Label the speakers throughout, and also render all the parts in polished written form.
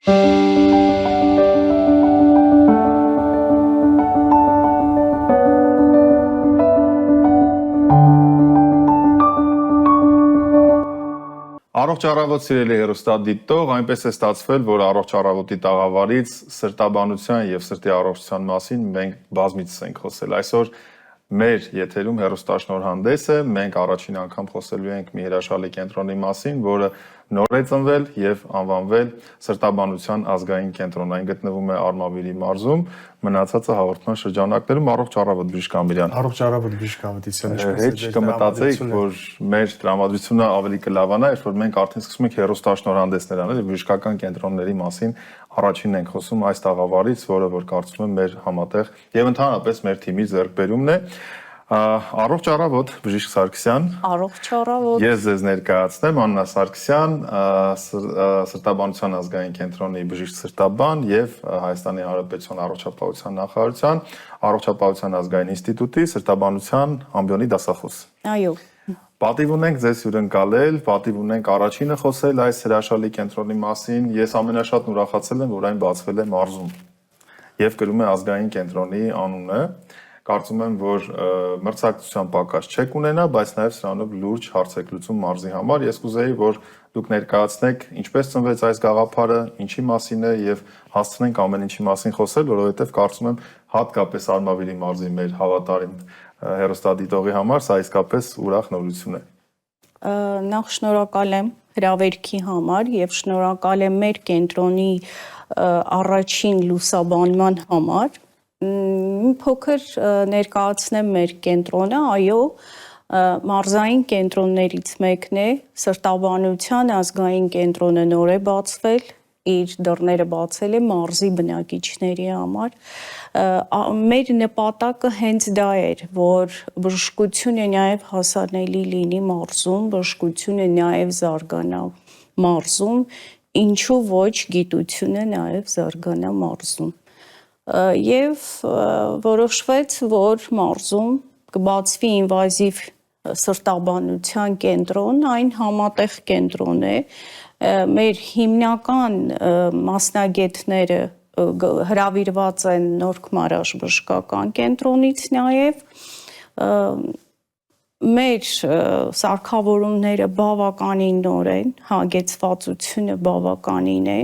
Speaker 1: Առողջ առավոտ սիրելի հեռուստադիտող, այնպես է ստացվել, որ առողջ առավոտի տաղավարից սրտաբանության եւ սրտի առողջության մասին մենք բազմիցս ենք խոսել։ Այսօր մեր եթերում հեռուստաշնորհանդես է, մենք առաջին անգամ խոսելու ենք մի հրաշալի կենտրոնի մասին, որը նոր է ծնվել եւ անվանվել Սրտաբանության ազգային կենտրոն։ Այն գտնվում է Արմավիրի մարզում, մնացածը հաղորդման շրջանակներում։ Առողջ առավոտ Բժիշկ Ամիրյան։
Speaker 2: Առողջ առավոտ Բժիշկ Ավետիսյան,
Speaker 1: Հետ կմտածեիք, որ մեր տրամադրությունը ավելի կլավանա, երբ որ մենք արդեն սկսում ենք հեռուստաշնորհանդեսներ անել եւ բժշկական կենտրոնների մասին առաջինն ենք խոսում այս տաղավարից, որը որ կարծում եմ մեր համատեղ եւ ընդհանրապես մեր թիմի ձեռքբերումն է։ Առողջ առավոտ Բժիշկ Սարգսյան։
Speaker 3: Առողջ առավոտ։
Speaker 1: Ես ձեզ ներկայացնեմ Աննա Սարգսյան, Սրտաբանության ազգային կենտրոնի բժիշկ սրտաբան եւ Հայաստանի Հանրապետության առողջապահության նախարարության առողջապահության ազգային ինստիտուտի սրտաբանության ամբիոնի դասախոս։
Speaker 3: Այո։
Speaker 1: Պատիվ ունենք ձեզ հյուրընկալել, պատիվ ունենք առաջինը խոսել այս հրաշալի կենտրոնի մասին։ Ես ամենաշատն ուրախացել եմ, որ այն բացվել է մարզում եւ կրում է ազգային կենտրոնի անունը։ Կարծում եմ, որ մրցակցության պակաս չեք ունենա, բայց նաև սրանով լուրջ հարց եք լուծում մարզի համար։ Ես կուզեի, որ դուք ներկայացնեք ինչպես ծնվեց այս գաղափարը, ինչի մասին է եւ հասցնենք ամեն ինչի մասին խոսել, որովհետեւ կարծում եմ հատկապես Արմավիրի մարզի մեր հավատարիմ հեռուստադիտողի համար սա իսկապես ուրախ նորություն է։
Speaker 3: Նախ շնորհակալ եմ հրավերքի համար եւ շնորհակալ եմ մեր կենտրոնի առաջին լուսաբանման համար։ Փոքր ներկայացնեմ մեր կենտրոնը, այո, մարզային կենտրոններից մեկն է, Սրտաբանության ազգային կենտրոնը նոր է բացվել, իր դռները բացել է մարզի բնակիչների համար։ Մեր նպատակը հենց դա էր, որ բժշկությունը նաև հասանելի լինի մարզում, բժշկությունը նաև զարգանա մարզում, ինչու ոչ գիտությունը նաև զարգանա մարզում։ Եվ որոշվեց, որ մարզում կբացվի ինվազիվ սրտաբանության կենտրոն, այն համատեղ կենտրոն է, մեր հիմնական մասնագետները հրավիրված են Նորք Մարաշ բժշկական կենտրոնից նաև, մեր սարքավորումները բավականին նոր են, հագեցվածությունը բավականին է,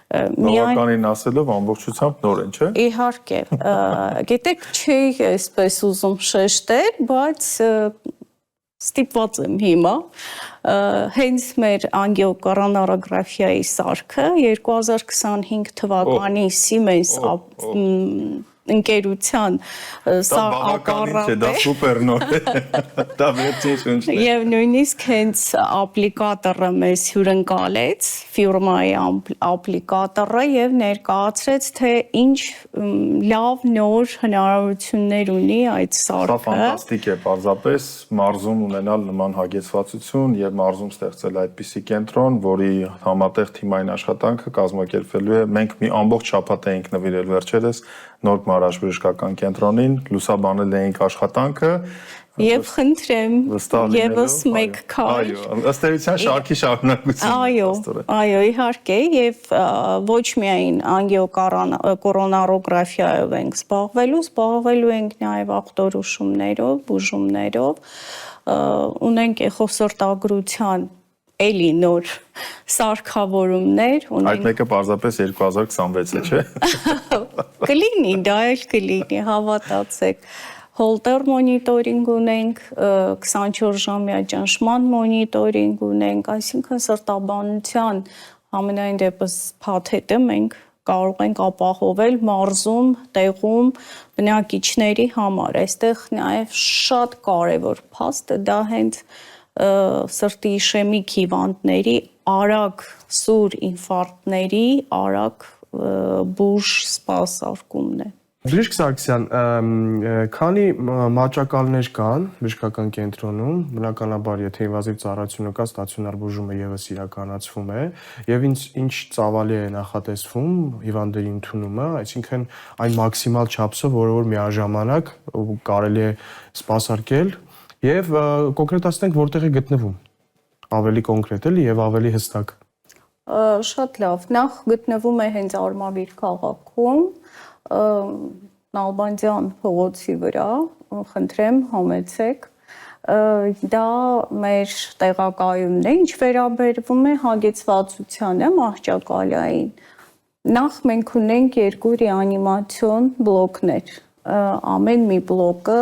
Speaker 1: Բավականին ասելով ամբողջությամբ նոր են, չէ՞։
Speaker 3: Իհարկե, գիտեք, չի այսպես ուզում շեշտել, բայց ստիպված եմ հիմա, հենց մեր անգիոկոռոնարոգրաֆիայի սարքը 2025 թվականի Siemens ընկերության սա ապարատ է։
Speaker 1: Դա սուպեր նոր է, դա վերջին շունչն է։
Speaker 3: Եվ նույնիսկ հենց ապլիկատորը մեզ հյուրընկալեց, ֆիրմայի ապլիկատորը եւ ներկայացրեց, թե ինչ լավ նոր հնարավորություններ ունի այդ սարքը։
Speaker 1: Դա ֆանտաստիկ է, պարզապես մարզում ունենալ նման հագեցվածություն եւ մարզում ստեղծել այդպիսի կենտրոն, որի համատեղ թիմային աշխատանքը կազմակերպվելու է։ Մենք մի ամբողջ շաբաթ էինք նվիրել վերջերս Նորք Մարաշ բժշկական կենտրոնին, լուսաբանել էինք աշխատանքը
Speaker 3: եւ խնդրեմ եւս մեկ քայլ։
Speaker 1: Այո, ըստ էության շարքի շարունակություն։
Speaker 3: Այո, իհարկե, եւ ոչ միայն անգիոկոռոնարոգրաֆիայով ենք զբաղվելու ենք նաեւ ախտորոշումներով, բուժումներով, ունենք էխոսրտագրության էլի նոր սարքավորումներ ունենք։
Speaker 1: Այդ մեկը պարզապես 2026 է, չէ՞։
Speaker 3: Կլինի, դա էլ կլինի, հավատացեք։ Հոլտեր մոնիտորինգ ունենք, 24-ժամյա ճնշման մոնիտորինգ ունենք, այսինքն սրտաբանության ամենայն դեպս փաթեթը մենք կարող ենք ապահովել մարզում, տեղում բնակիչների համար։ Այստեղ նաև շատ կարևոր փաստը դա հենց սրտի իշեմիկ հիվանդների արագ սուր ինֆարկտների արագ բուժ սպասարկումն է։
Speaker 2: Բժիշկ Սարգսյան, քանի մատչակալներ կան բժշկական կենտրոնում, բնականաբար եթե ինվազիվ ծառայությունը կա, ստացիոնար բուժումը եւս իրականացվում է, եւ ինչ ծավալի է նախատեսվում հիվանդների ընդունումը, այսինքն այն մաքսիմալ չափսով, որ միաժամանակ կարելի է սպասարկել եւ կոնկրետացնենք որտեղ է գտնվում, ավելի կոնկրետ էլի եւ ավելի հստակ։
Speaker 3: Շատ լավ։ Նախ գտնվում է հենց Արմավիր քաղաքում, Նալբանդյան փողոցի վրա, խնդրեմ համեցեք։ Դա մեր տեղակայումն է, ինչ վերաբերվում է հագեցվածությանը մահճակալային։ Նախ մենք ունենք 2 ռեանիմացիոն բլոկներ։ Ամեն մի բլոկը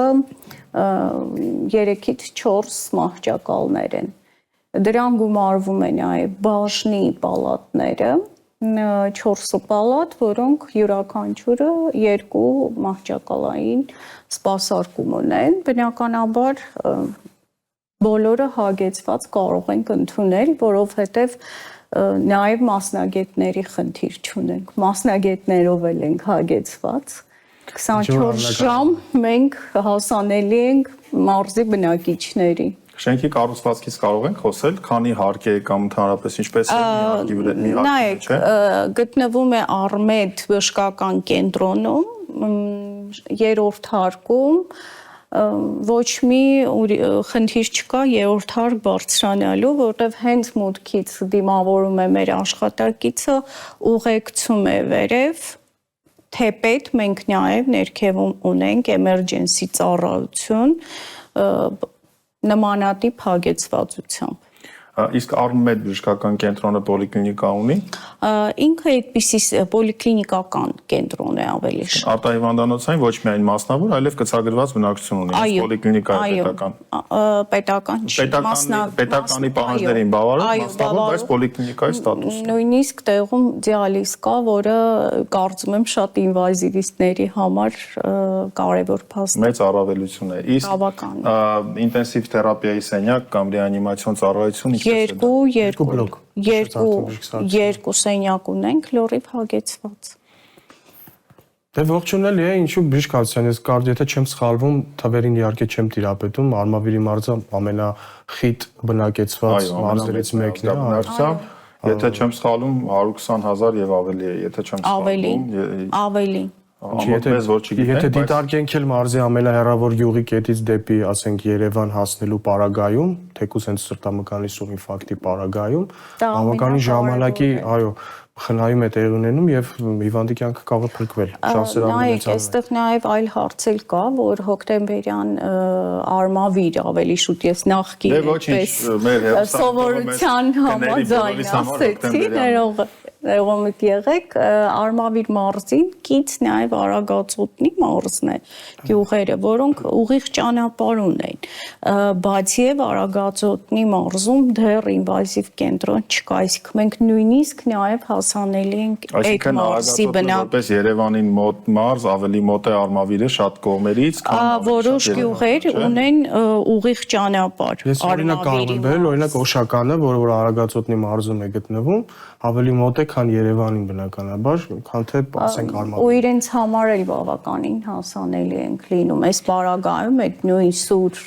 Speaker 3: 3-ից 4 մահճակալներ են։ Դրան գումարվում է նաև բաժնի պալատները, 4 պալատ, որոնք յուրաքանչյուրը 2 մահճակալային սպասարկում ունեն։ Բնականաբար բոլորը հագեցված կարող ենք ընդունել, որովհետև նաև մասնագետների խնդիր չունենք։ Մասնագետներով էլ ենք հագեցված։ 24 ժամ մենք հասանելի ենք մարզի բնակիչների։
Speaker 1: Շենքի կառուցվածքից կարող ենք խոսել, քանի հարկ է կամ ընդհանրապես ինչպես է մի հարկի չէ։
Speaker 3: Գտնվում է Արմեդ բժշկական կենտրոնում, 3-րդ հարկում, ոչ մի խնդիր չկա 3-րդ հարկ բարձրանալու, որտեղ հենց մուտքից դիմավորում է մեր աշխատակիցը, ուղեկցում է վերև, թեպետ մենք նաև ներքևում ունենք emergency ծառայություն, նմանատիպ հագեցվածությամբ։
Speaker 1: Իսկ Արմեդ բժշկական կենտրոնը պոլիկլինիկա ունի։
Speaker 3: Ինքը այդպիսի պոլիկլինիկական կենտրոն է ավելի շատ։
Speaker 1: Արտահիվանդանոցային ոչ միայն մասնավոր, այլև գծագրված բնակչություն ունի, պոլիկլինիկա է պետական։ Պետականի պահանջներին բավարար մասնավոր, բայց պոլիկլինիկայի ստատուս։
Speaker 3: Նույնիսկ տեղում դիալիզ կա, որը կարծում եմ շատ ինվազիվիստների համար կարևոր փաստ է։
Speaker 1: Մեծ առավելություն է։ Իսկ ինտենսիվ թերապիայի սենյակ կամ ռեանիմացիոն ծառայություն
Speaker 3: Երկու սենյակ ունենք լրիվ հագեցված։
Speaker 2: Դե ողջունել է, ինչու բժիշկ Հացյան, ես կարդ եթե չեմ սխալվում, թվերին իհարկե չեմ տիրապետում, Արմավիրի մարզը ամենախիտ բնակեցված մարզերից մեկն է,
Speaker 1: եթե չեմ սխալվում 120,000 եւ ավելի է, եթե չեմ սխալվում,
Speaker 3: ավելի
Speaker 2: Եթե դիտարկենք էլ մարզի ամենահեռավոր գյուղի կետից դեպի, ասենք, Երևան հասնելու պարագայում, թեկուզ հենց սրտամկանի սուղ ինֆարկտի պարագայում, բավականին ժամանակի, այո, խնայում է տեղ ունենում եւ հիվանդի կյանքը կարող է փրկվել։
Speaker 3: Նայեք, այստեղ նաեւ այլ հարց էլ կա, որ հոկտեմբերյան Արմավիր ավելի շուտ ես նախկին սովորության համաձայն ասեցի, ներողամիտ եղեք, Արմավիր մարզին կից նաև Արագածոտնի մարզն է, գյուղերը, որոնք ուղիղ ճանապարհ ունեն, բայց եւ Արագածոտնի մարզում դեռ ինվազիվ կենտրոն չկա, իսկ մենք նույնիսկ նաև հասանելի ենք այդ մարզի
Speaker 1: որպես Երևանին մոտ մարզ, ավելի մոտ է Արմավիրը շատ կողմերից,
Speaker 3: որոշ գյուղեր ունեն ուղիղ ճանապարհ։
Speaker 2: Ես օրինակ կարող եմ բերել, օրինակ Օշականը, որ Արագածոտնի մարզում է գտնվում, ավելի մոտ է, քան Երևանին բնականաբար, քան թե ասենք Արմավիրը։
Speaker 3: Ու իրենց համար էլ բավականին հասանելի ենք լինում, այս պարագայում այդ նույն սուր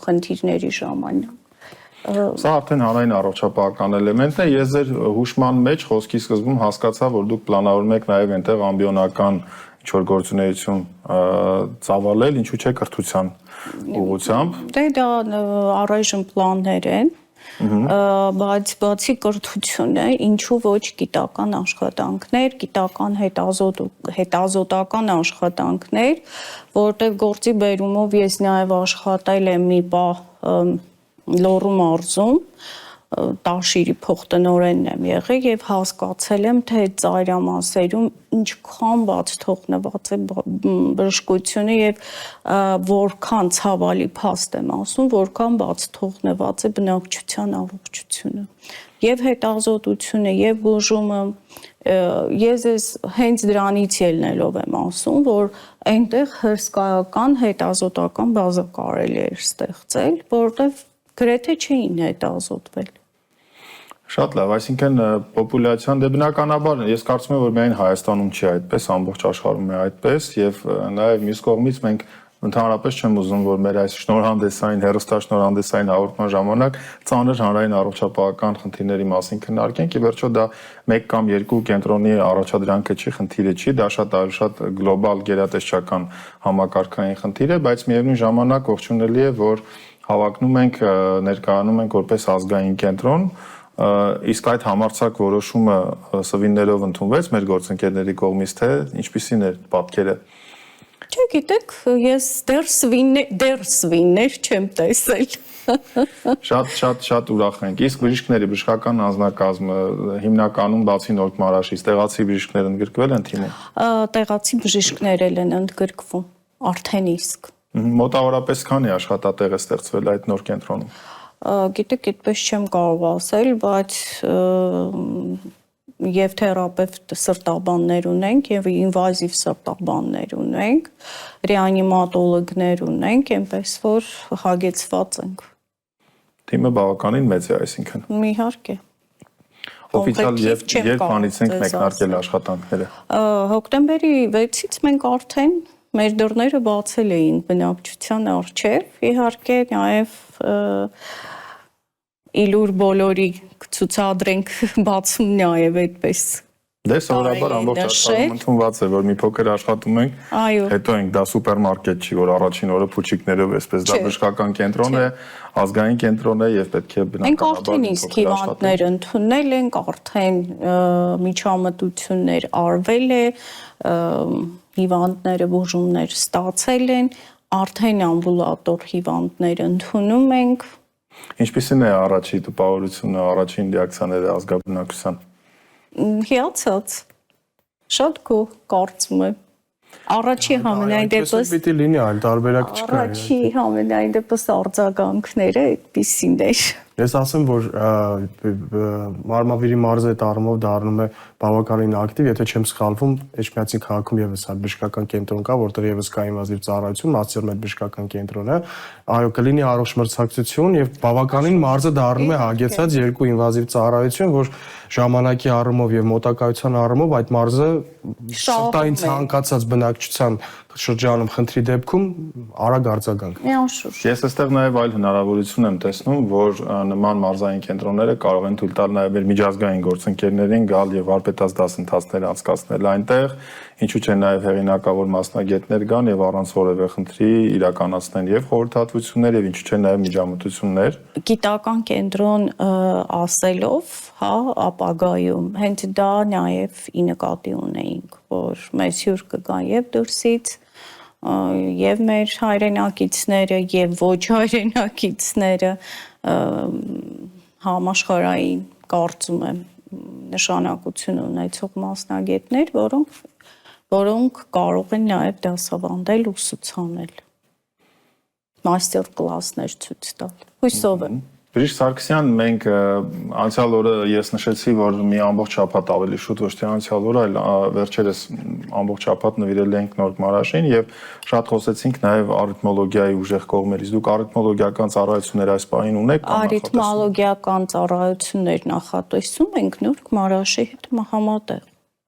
Speaker 3: խնդիրների ժամանակ։
Speaker 1: Սա արդեն հանրային առողջապահական էլեմենտն է, ես ձեր հուշման մեջ խոսքի սկզբում հասկացա, որ դուք պլանավորում եք նաև այնտեղ ամբիոնական ինչ-որ գործունեություն ծավալել, ինչու՞ չէ կրթության ուղղությամբ։
Speaker 3: Դե դա առայժմ պլաններ են, բայց բացի կրթությունը, ինչու ոչ գիտական աշխատանքներ, գիտական հետազոտական աշխատանքներ, որտեղ գործի բերումով ես նաև աշխատել եմ մի պահ Լոռու մարզում, Տաշիրի փոխտնօրենն եմ եղել եւ հասկացել եմ, թե ծայրամասերում ինչքան բաց թողնված է բժշկությունը եւ որքան ցավալի փաստ եմ ասում, որքան բաց թողնված է բնակչության առողջությունը եւ հետազոտությունը եւ բուժումը ես հենց դրանից ելնելով եմ ասում, որ այնտեղ հսկայական հետազոտական բազա կարելի է ստեղծել, որտեղ գրեթե չէին հետազոտվել։
Speaker 1: Շատ լավ, այսինքն պոպուլյացիան դե բնականաբար ես կարծում եմ, որ միայն Հայաստանում չի այդպես, ամբողջ աշխարհում է այդպես եւ նաեւ մյուս կողմից մենք ընդհանրապես չեմ ուզում, որ մեր այս շնորհանդեսային, հեռուստաշնորհանդեսային հաղորդման ժամանակ ծանր հանրային առողջապահական խնդիրների մասին քննարկենք, ի վերջո դա 1 կամ 2 կենտրոնի առաջադրանքը չի, խնդիրը չի, դա շատ գլոբալ գերատեսչական համակարգային խնդիր է, բայց միևնույն ժամանակ ողջունելի է, որ հավակնում ենք, ներկայանում ենք որպես ազգային կենտրոն, Իսկ այդ համարձակ որոշումը սվիններով ընդունվեց մեր գործընկերների կողմից, թե ինչպիսին էր պատկերը։
Speaker 3: Չէ, գիտեք, ես դեռ սվիններ չեմ տեսել։
Speaker 1: Շատ ուրախ ենք։ Իսկ բժիշկների բժշկական անձնակազմը հիմնականում բացի Նորք Մարաշից տեղացի բժիշկներ ընդգրկվել են թիմում։
Speaker 3: Տեղացի բժիշկներ են ընդգրկվում, արդեն իսկ։
Speaker 1: Մոտավորապես քանի աշխատատեղ է ստեղծվել այդ նոր կենտրոնում։
Speaker 3: Գիտեք, այդպես չեմ կարող ասել, բայց եւ թերապևտ սրտաբաններ ունենք եւ ինվազիվ սրտաբաններ ունենք, ռեանիմատոլոգներ ունենք, այնպես որ հագեցված ենք։
Speaker 1: Թիմը բավականին մեծ է, այսինքն։
Speaker 3: Իհարկե։
Speaker 1: Օֆիցիալ երբ բանից ենք մեկնարկել աշխատանքները։
Speaker 3: Հոկտեմբերի 6-ից մենք արդեն մեր դռները բացել էին բնակչության առջև, իհարկե նաև իլուր բոլորի ցուցադրենք բացում նաև այդպես։
Speaker 1: Դե սովորաբար ամբողջ աշխարհում ընդունված է, որ մի փոքր աշխատում ենք, հետո ենք դա սուպերմարկետ չի, որ առաջին օրը փուչիկներով էսպես դա բժշկական կենտրոն է, ազգային կենտրոն է եւ պետք է
Speaker 3: Մենք արդեն իսկ հիվանդներ ընդունել ենք, արդեն միջամտություններ արվել է, հիվանդները բուժումներ ստացել են, արդեն ամբուլատոր հիվանդներ ընդունում ենք։
Speaker 1: Ինչպիսին է առաջի տպավորությունը, առաջին ռեակցիաները ազգաբնակչության։
Speaker 3: Հիացած, շատ գոհ կարծում եմ։ Առաջի համենայն դեպս
Speaker 2: պիտի լինի, այլ տարբերակ չկա։
Speaker 3: Առաջի համենայն դեպս արձագանքները այդպիսին էր։
Speaker 2: Ես ասեմ, որ Մարմավիրի մարզը այդ առումով դառնում է բավականին ակտիվ, եթե չեմ սխալվում, Էջմիածին քաղաքում եւս այլ բժշկական կենտրոն կա, որտեղ եւս կա ինվազիվ ծառայություն, Մասիորում այդ բժշկական կենտրոնը, այո, կլինի առողջ մրցակցություն եւ բավականին մարզը դառնում է հագեցած երկու ինվազիվ ծառայություն, որ ժամանակի առումով եւ մոտակայության առումով այդ մարզը շտային ցանկացած բնակչության շրջանում խնդրի դեպքում արագ արձագանք։
Speaker 3: Միանշուշ։
Speaker 1: Ես այստեղ նաև այլ հնարավորություն եմ տեսնում, որ նման մարզային կենտրոնները կարող են թույլ տալ նաև մեր միջազգային գործընկերներին գալ եւ վարպետաց դասընթացներ անցկացնել այնտեղ, ինչու՞ չէ նաև հեղինակավոր մասնագետներ գան եւ առանց որևէ խնդրի իրականացնեն եւ խորհրդատվություններ եւ ինչու՞ չէ նաև միջամտություններ։
Speaker 3: Գիտական կենտրոն ասելով, հա, ապագայում հենց դա նաև ի նկատի ունեինք, որ մեզ հյուր կգան եւ դուրսից եւ մեր հայրենակիցները եւ ոչ հայրենակիցները համաշխարհային կարծում եմ նշանակություն ունեցող մասնագետներ, որոնք կարող են նաև դասավանդել ու ուսուցանել, մաստեր կլասներ ցույց տալ։ Հույսով եմ։
Speaker 1: Բժիշկ Սարգսյան, մենք անցյալ օրը ես նշեցի, որ մի ամբողջ շաբաթ ավելի շուտ ոչ թե անցյալ օրը, այլ վերջերս ամբողջ շաբաթ նվիրել ենք Նորք Մարաշին եւ շատ խոսեցինք նաեւ արիթմոլոգիայի ուժեղ կողմերից։ Դուք արիթմոլոգիական ծառայություններ այս պահին ունեք կամ
Speaker 3: արիթմոլոգիական ծառայություններ նախատեսում ենք Նորք Մարաշի հետ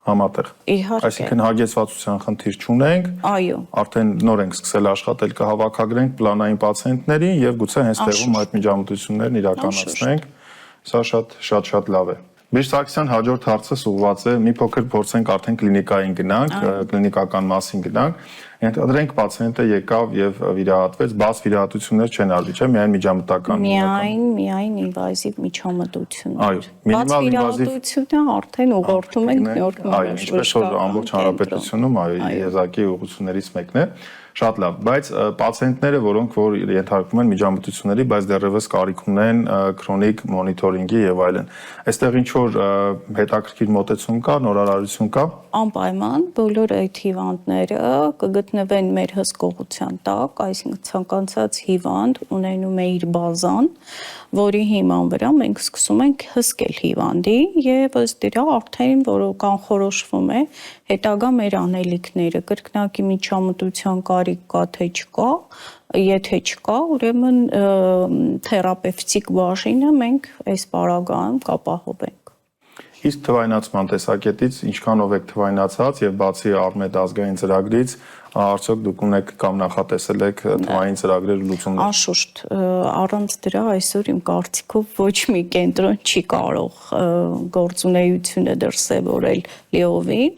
Speaker 3: համատեղ։
Speaker 1: Իհարկե։ Այսինքն հագեցվածության խնդիր չունենք։
Speaker 3: Այո։
Speaker 1: Արդեն նոր ենք սկսել աշխատել, կհավաքագրենք պլանային պացիենտներին եւ գուցե հենց տեղում այդ միջամտություններն իրականացնենք։ Սա շատ լավ է։ Բժիշկ Սարգսյան, հաջորդ հարցս ուղղված է մի փոքր փորձենք արդեն կլինիկային գնանք, կլինիկական մասին գնանք։ Ենթադրենք պացիենտը եկավ եւ վիրահատվեց, բաց վիրահատություններ չեն արվի, չէ՞, միայն միջամտական։
Speaker 3: Միայն ինվազիվ միջամտություններ։
Speaker 1: Այո, մինիմալ ինվազիվ
Speaker 3: վիրահատությունը արդեն ուղղորդում ենք Նորք Մարաշ։
Speaker 1: Այո, ինչպես որ ամբողջ հանրապետությունում, այո, եզակի ուղղություններից մեկն է։ Շատ լավ, բայց պացիենտները, որոնք որ ենթարկվում են միջամտությունների, բայց դեռևս կարիք ունեն քրոնիկ մոնիտորինգի եւ այլն։ Այստեղ ինչ որ հետաքրքիր մոտեցում կա, նորարարություն կա։
Speaker 3: Անպայման բոլոր այդ հիվանդները կգտնվեն մեր հսկողության տակ, այսինքն ցանկացած հիվանդ ունենում է իր բազան, որի հիման վրա մենք սկսում ենք հսկել հիվանդին եւ ըստ դրա արդեն որ կանխորոշվում է հետագա մեր անելիքները, կրկնակի միջամտության կարիք կա թե չկա, եթե չկա, ուրեմն թերապևտիկ բաժինը մենք այս պարագայում կապահովենք։
Speaker 1: Իսկ թվայնացման տեսակետից ինչքանով եք թվայնացած եւ բացի Արմեդ ազգային ծրագրից արդյոք դուք ունեք կամ նախատեսել եք թվային ծրագրեր լուծումներ։
Speaker 3: Անշուշտ, առանց դրա այսօր իմ կարծիքով ոչ մի կենտրոն չի կարող գործունեությունը դրսևորել լիովին։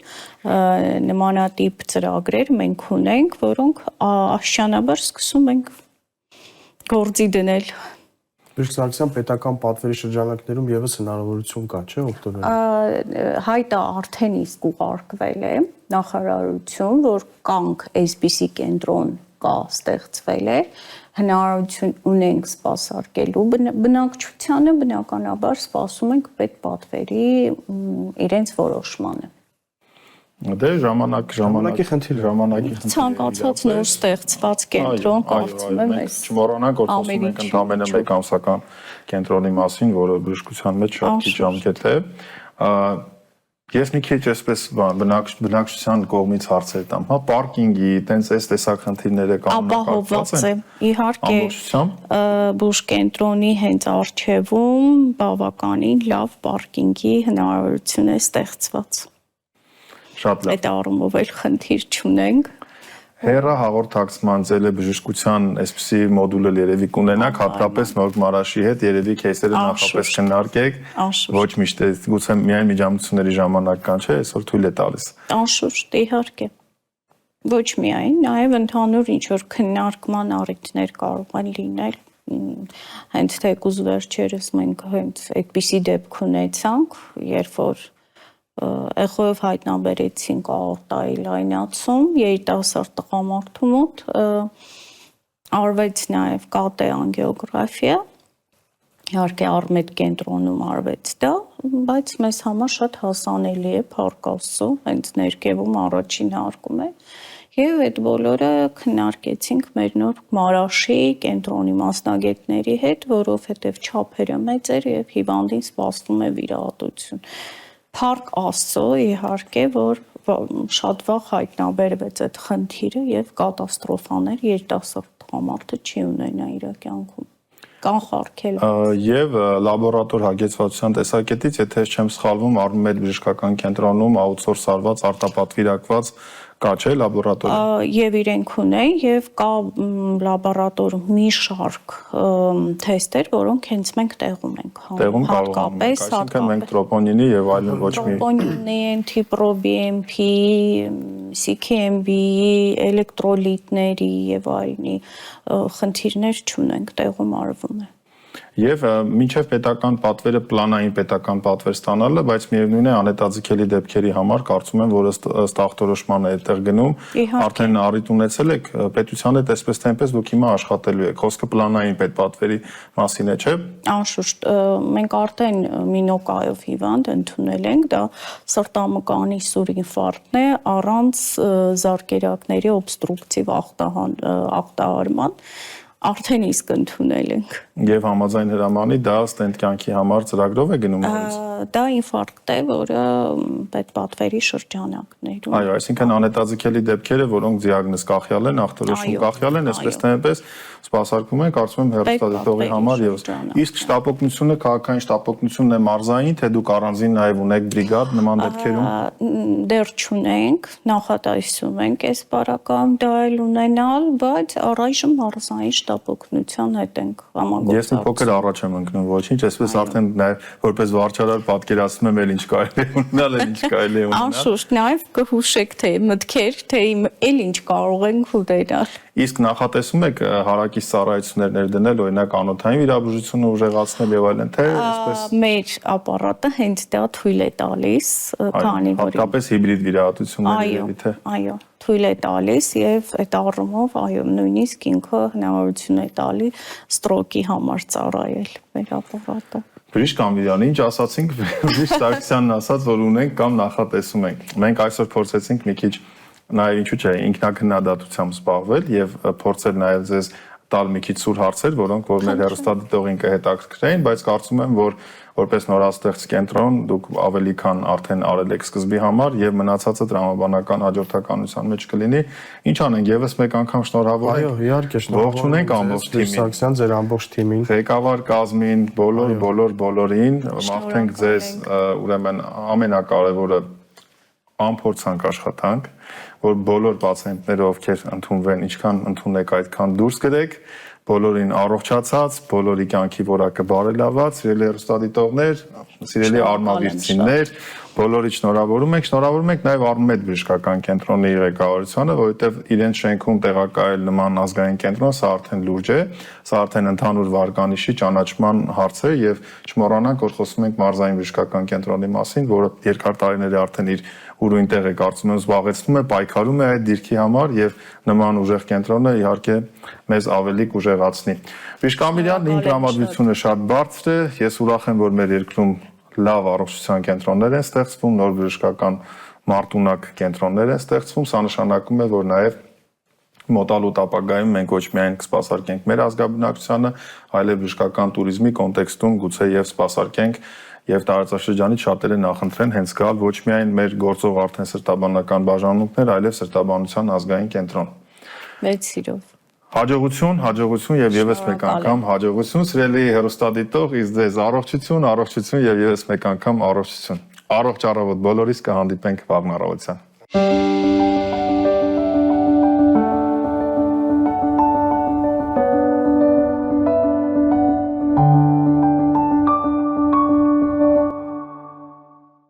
Speaker 3: Նմանատիպ ծրագրեր մենք ունենք, որոնք աշճանաբար սկսում ենք գործի դնել։
Speaker 2: Բժիշկ Սարգսյան, պետական պատվերի շրջանակներում եւս հնարավորություն կա, չէ՞, օգտվել։
Speaker 3: Հայտը արդեն իսկ ուղարկվել է նախարարություն, որ կանք այսպիսի կենտրոն կա ստեղծվել է, հնարավորություն ունենք սպասարկելու բնակչությանը, բնականաբար սպասում ենք պետպատվերի իրենց որոշմանը։
Speaker 1: Դե ժամանակի խնդիր։
Speaker 3: Ցանկացած նոր ստեղծված կենտրոն կարծում եմ այս
Speaker 1: չմոռանանք, որ խոսում ենք ընդամենը մեկ ամսական կենտրոնի մասին, որը բժշկության մեջ շատ քիչ ժամկետ է։ Ես մի քիչ այսպես բնակչության կողմից հարցեր տամ, հա, պարկինգի, տենց այս տեսակ խնդիրները
Speaker 3: ապահովված է։ Իհարկե, բուժկենտրոնի հենց առջևում բավականին լավ պարկինգի հնարավորություն է ստեղծված։
Speaker 1: Շատ լավ։
Speaker 3: Այդ առումով էլ խնդիր չունենք։
Speaker 1: Հերա հաղորդակցման ձելը բժշկության այսպիսի մոդուլը երևի կունենաք, հատկապես Մորգ Մարաշի հետ երևի քեյսերը նախապես քննարկեք, ոչ միշտ գուցե միայն միջամտությունների ժամանակ կան, չէ, այսօր թույլ է տալիս։
Speaker 3: Անշուշտ, իհարկե։ Ոչ միայն, նաև ընդհանուր ինչ որ քննարկման առիթներ կարող են լինել։ Հենց թեկուզ վերջերս մենք հենց այդպիսի դեպք ունեցանք, երբ որ Էխոյով հայտնաբերեցինք աորտայի լայնացում երիտասարդ տղամարդու մոտ, արվեց նաև կատե անգիոգրաֆիա, իհարկե Արմեդ կենտրոնում արվեց դա, բայց մեզ համար շատ հասանելի է, փառք Աստծո, հենց ներքևում առաջին հարկում է, եւ այդ բոլորը քննարկեցինք մեր նոր Մարաշի կենտրոնի մասնագետների հետ, որովհետեւ չափերը մեծ էր եւ հիվանդին սպասվում է վիրահատություն։ Փառք Աստծո, իհարկե, որ շատ վաղ հայտնաբերվեց այդ խնդիրը եւ կատաստրոֆաներ երիտասարդ տղամարդը չի ունենա իր կյանքում։ Կանխարգել։
Speaker 1: Եվ լաբորատոր հագեցվածության տեսակետից, եթե չեմ սխալվում, Արմեդ բժշկական կենտրոնում աուտսորս արված, արտապատվիրակված կա չէ լաբորատորը։
Speaker 3: Եվ իրենք ունեն եւ կա լաբորատորում մի շարք թեստեր, որոնք հենց մենք տեղում ենք
Speaker 1: տեղում կարողանում ենք, այսինքն մենք տրոպոնինի եւ այլն ոչ մի
Speaker 3: տրոպոնինի, NT-proBNP, CKMB, էլեկտրոլիտների եւ այլնի խնդիրներ չունենք, տեղում արվում է։
Speaker 1: Եվ մինչև պետական պատվերը պլանային պետական պատվեր ստանալը, բայց միևնույն է անհետաձգելի դեպքերի համար կարծում եմ, որ ըստ ախտորոշման է այդտեղ գնում, արդեն առիթ ունեցել եք պետության հետ այսպես թե այնպես դուք հիմա աշխատելու եք, խոսքը պլանային պետպատվերի մասին է, չէ՞։
Speaker 3: Անշուշտ, մենք արդեն մինոկայով հիվանդ ընդունել ենք, դա սրտամկանի սուր ինֆարկտն է առանց զարկերակների օբստրուկտիվ ախտահարման արդեն իսկ ընդունել ենք։
Speaker 1: Եվ համաձայն հրամանի դա ստենտ կյանքի համար ծրագրով է գնում նորից։
Speaker 3: Դա ինֆարկտ է, որը պետպատվերի շրջանակներում։
Speaker 1: Այո, այսինքն անհետաձգելի դեպքերը, որոնք դիագնոզ կախյալ են, ախտորոշում կախյալ են, այսպես թե այնպես սպասարկում են, կարծում եմ հեռուստադիտողի համար եւս։ Իսկ շտապօգնությունը, քաղաքային շտապօգնությունն է մարզային, թե դուք առանձին նաեւ ունեք բրիգադ նման դեպքերում։
Speaker 3: Դեռ չունենք, նախատեսում ենք այս բարակամ դա էլ ունենալ, բայց առայժմ մարզային շտապօգնության հետ ենք համագործակցում։
Speaker 1: Ես մի փոքր առաջ եմ ընկնում, ոչինչ, այսպես արդեն նաև որպես վարչարար պատկերացնում եմ, էլ ինչ կարելի է ունենալ, էլ ինչ կարելի է ունենալ։
Speaker 3: Անշուշտ, նաև կհուշեք թե մտքեր, թե էլ ինչ կարող ենք ունենալ։
Speaker 1: Իսկ նախատեսում եք հարակից ծառայություններ ներդնել, օրինակ անոթային վիրաբուժությունը ուժեղացնել եւ այլն, թե այսպես
Speaker 3: մեր ապարատը հենց դա թույլ է տալիս, քանի որ
Speaker 1: հատկապես հիբրիդ վիրահատություններ երևի թե։
Speaker 3: Այո, թույլ է տալիս եւ այդ առումով այո, նույնիսկ ինքը հնարավորություն է տալի ստրոկի համար ծառայել մեր ապարատը։
Speaker 1: Բժիշկ Անվիրյանի, ինչ ասացինք, բժիշկ Սարգսյանն ասաց, որ ունենք կամ նախատեսում ենք։ Մենք այսօր փորձեցինք մի քիչ նաև ինչու՞ չէ ինքնակննադատությամբ զբաղվել եւ փորձել նաև ձեզ տալ մի քիչ սուր հարցեր, որոնք որ մեր հեռուստադիտողին կհետաքրքրեին, բայց կարծում եմ, որ որպես նորաստեղծ կենտրոն դուք ավելի քան արդեն արել եք սկզբի համար եւ մնացածը տրամաբանական հաջորդականության մեջ կլինի։ Ինչ անենք, եւս մեկ անգամ շնորհավոր ենք։
Speaker 2: Այո, իհարկե շնորհավոր
Speaker 1: ենք ամբողջ թիմին։
Speaker 2: Սարգսյան, ձեր ամբողջ թիմին։
Speaker 1: Ղեկավար կազմին, բոլորին, մաղթենք ձեզ, ուրեմն ամենակարևորը անփորձանք աշխատանք, որ բոլոր պացիենտները ովքեր ընդունվեն, ինչքան ընդունեք, այդքան դուրս գրեք, բոլորին առողջացած, բոլորի կյանքի որակը բարելաված, հեռուստադիտողներ, Սիրելի արմավիրցիներ, բոլորի շնորհավորում ենք նաև Արմետ բժշկական կենտրոնի ղեկավարությանը, որովհետև իրենց շենքում տեղակայել նման ազգային կենտրոն, սա արդեն լուրջ է, սա արդեն ընդհանուր վարկանիշի ճանաչման հարց է եւ չմոռանանք, որ խոսում ենք մարզային բժշկական կենտրոնի մասին, որը երկար տարիների արդեն իր ուրույն տեղ է կարծում եմ զբաղեցնում է, պայքարում է այդ դիրքի համար եւ նման ուժեղ կենտրոնը իհարկե մեզ ավելի կուժեղացնի։ Բժիշկ Ամիրյան, իմ տրամադրությունը շատ բարձր է, ես ուրախ եմ, որ մեր երկրում լավ առողջության կենտրոններ են ստեղծվում, նոր բժշկական մարտունակ կենտրոններ են ստեղծվում, սա նշանակում է, որ նաև մոտալուտ ապագայում մենք ոչ միայն կսպասարկենք մեր ազգաբնակչությանը, այլև բժշկական туриզմի կոնտեքստում գուցե եւ սպասարկենք եւ տարածաշրջանից շատերը նախընտրեն հենց գալ ոչ միայն մեր գործող արդեն սրտաբանական բաժանմունքներ, այլև սրտաբանության ազգային կենտրոն։
Speaker 3: Մեծ սիրով։
Speaker 1: Հաջողություն եւ եւս մեկ անգամ հաջողություն, սիրելի հեռուստադիտող, իս ձեզ առողջություն եւ եւս մեկ անգամ առողջություն։ Առողջ առավոտ բոլորիս, կհանդիպենք վաղն առավոտյան։